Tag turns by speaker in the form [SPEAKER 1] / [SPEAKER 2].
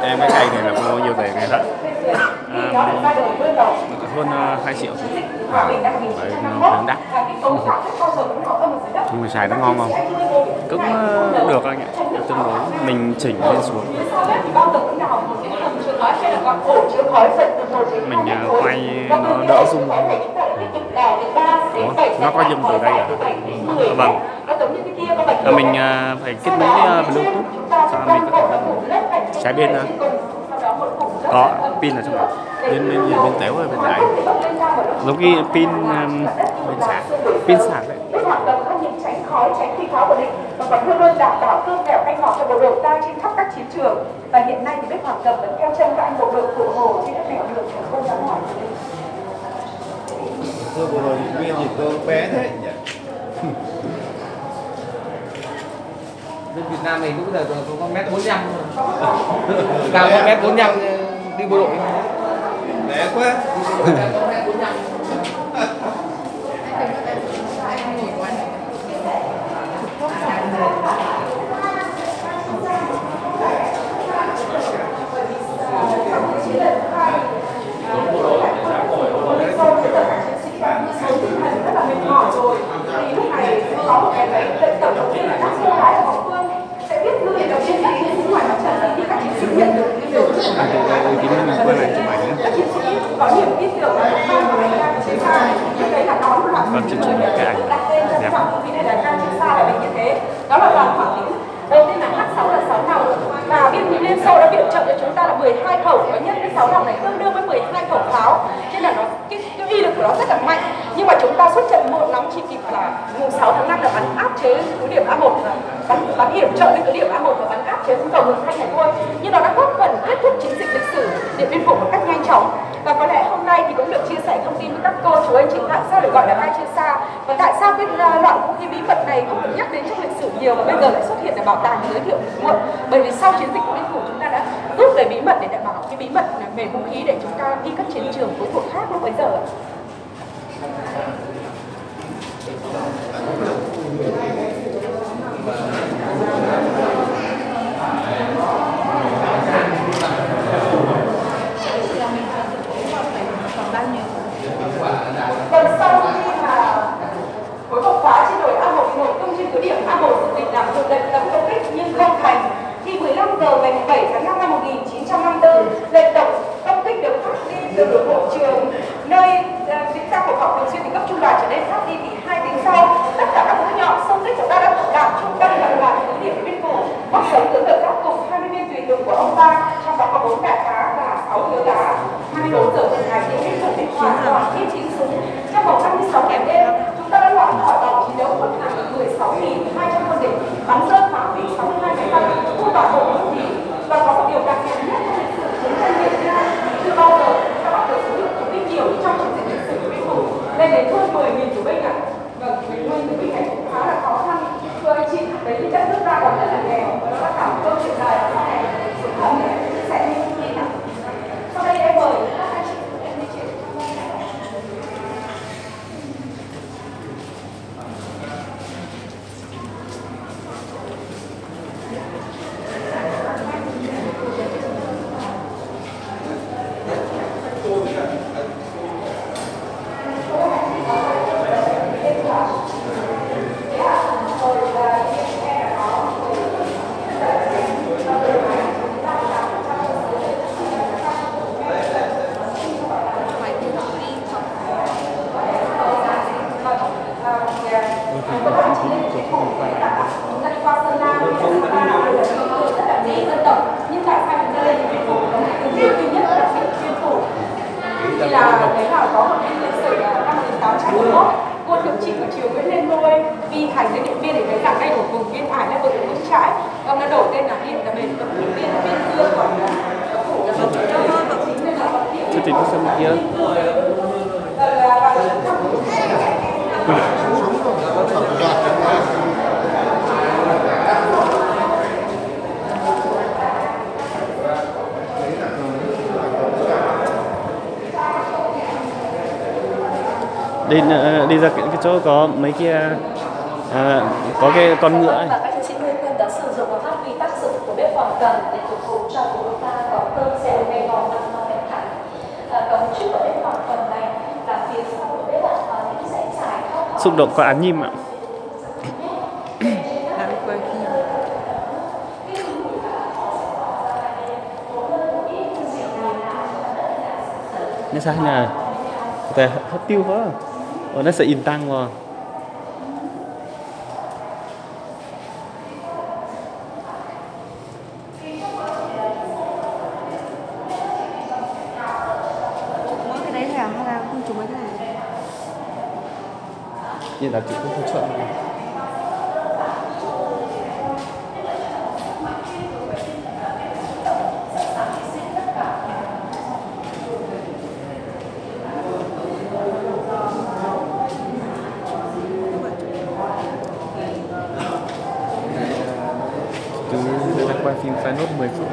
[SPEAKER 1] Em cái cây này là bao nhiêu tiền này đó? Hơn 2 triệu. Bởi nó đắt. Nhưng mà xài nó ngon không? Cũng được anh ạ. Tương đối mình chỉnh lên xuống. Mình quay nó đỡ rung. Ủa, nó có dâm từ đây à? Vâng. Mình phải kết nối Bluetooth sau mình có thể trái bên có pin ở trong đó, bên téo ở bên này giống như pin bên sạc, pin sạc đấy.
[SPEAKER 2] Tránh khói, tránh khí khói của địch và còn luôn luôn đảm bảo cơm kẹo canh ngọt cho bộ đội ta trên khắp các chiến trường. Và hiện nay thì bếp Hoàng Cầm vẫn theo chân các anh bộ đội cụ Hồ trên đất đèo đường của quân giám hỏi.
[SPEAKER 3] Vừa rồi viên gì tôi bé thế nhỉ?
[SPEAKER 4] Bên Việt Nam mình lúc giờ có mét 45 cao có mét 45 đi bộ đội
[SPEAKER 3] Bé quá.
[SPEAKER 4] mét 45.
[SPEAKER 2] rất là mệt mỏi rồi thì lúc này có một cái lệnh tổng động viên là các cô gái ở Hậu Phương sẽ viết thư để động viên các chiến sĩ ngoài mặt trận thì các chiến sĩ nhận được cái điều rất là các chiến sĩ có niềm tin tưởng vào các con của mình đang chiến xa nhưng đấy là có một loạt người đặt tên cho trọng vì này là đang chiến xa là mình như thế đó là đoàn Hoàng Tín. Đầu tiên là H6 là 6 nòng và bên Liên Xô đã viện trợ cho chúng ta là 12 khẩu và nhân cái 6 nòng này tương đương với 12 khẩu pháo nên là nó cái uy lực của nó rất là mạnh nhưng mà chúng ta xuất trận muộn lắm chỉ kịp là mùng 6 tháng 5 là bắn áp chế cứ điểm A1 bắn hiểm trợ lên cứ điểm A1 và bắn áp chế xuống cầu Mường Thanh này thôi nhưng nó đã góp phần kết thúc chiến dịch lịch sử Điện Biên Phủ một cách nhanh chóng và có lẽ hôm nay thì cũng được chia sẻ thông tin với các cô chú anh chị tại sao được gọi là Hai Trên Xa và tại sao cái loại vũ khí bí mật này cũng được nhắc đến trong lịch sử nhiều và bây giờ lại xuất hiện ở bảo tàng giới thiệu muộn bởi vì sau chiến dịch Điện Biên Phủ chúng ta đã rút về bí mật để đảm bảo cái bí mật về vũ khí để chúng ta đi các chiến trường cuối cuộc khác lúc bấy giờ. Còn sau khi mà khối bộc phá trên đồi A1 nổ tung trên cứ điểm A1 dự định làm một lệnh tổng công kích nhưng không thành thì 15 giờ ngày 7 tháng 5 năm 1954 lệnh tổng công kích được phát đi từ hội trường nơi diễn ra cuộc họp thường xuyên thì cấp trung đoàn trở nên phát đi thì 2 tiếng sau tất cả các mũi nhọn xông kích của ta đã đạn trung tâm hàng loạt cứ điểm Điện Biên Phủ bắt sống tướng được các cùng 20 viên tùy tùng của ông ta trong đó có 4 đại tá và 6 thiếu tá. 24 giờ một ngày Điện Biên Phủ bị hoàn toàn khi chín súng trong vòng 56 ngày đêm chúng ta đã loại khỏi vòng chiến đấu quân hàm 16.200 quân địch bắn rơi phá hủy 62 máy bay thu toàn bộ vũ khí và có một điều đặc biệt nhất trong lịch sử chiến tranh Việt Nam chưa bao giờ các bạn được số lượng tù binh nhiều trong chiến dịch lịch sử Điện Biên Phủ lên đến hơn 10.000 tù binh ạ. Vâng, 10.000 tù binh này cũng khá là khó khăn thưa anh chị đấy thì đất nước ta còn rất là nghèo và nó đã cả một câu chuyện dài sau này cũng cần để chia sẻ như thế nào. Sau đây em mời các anh chị em đi chuyện. Quân được trị của triều Nguyễn Lên Ngôi vì thành đến Điện Biên để thấy rằng đây là một vùng biên ải là vực vững chãi. Ông đã đổi tên là Điện là bền vững Điện Biên Dương còn phủ là vực chính nên là vực Điện.
[SPEAKER 1] Chương trình có xem kia. Đi ra cái chỗ có mấy kia có cái con ngựa ấy.
[SPEAKER 2] Và các chiến sĩ nguyên quân đã sử dụng và phát huy tác dụng của bếp phòng cần để phục vụ cho chúng ta có cơm xèo mè ngọt ăn ngon đẹp hẳn. Có một chút của bếp phòng cần này là phía sau của bếp bạn có những dãy dài khóc.
[SPEAKER 1] Xúc động có án nhim ạ. Nó sao nè, tại hết tiêu quá, nó sẽ in tăng vào.
[SPEAKER 5] Cái đấy là hay là không chụp mấy cái này?
[SPEAKER 1] Hiện là chị không chọn. tư người ta quay phim phải nốt 10 phút.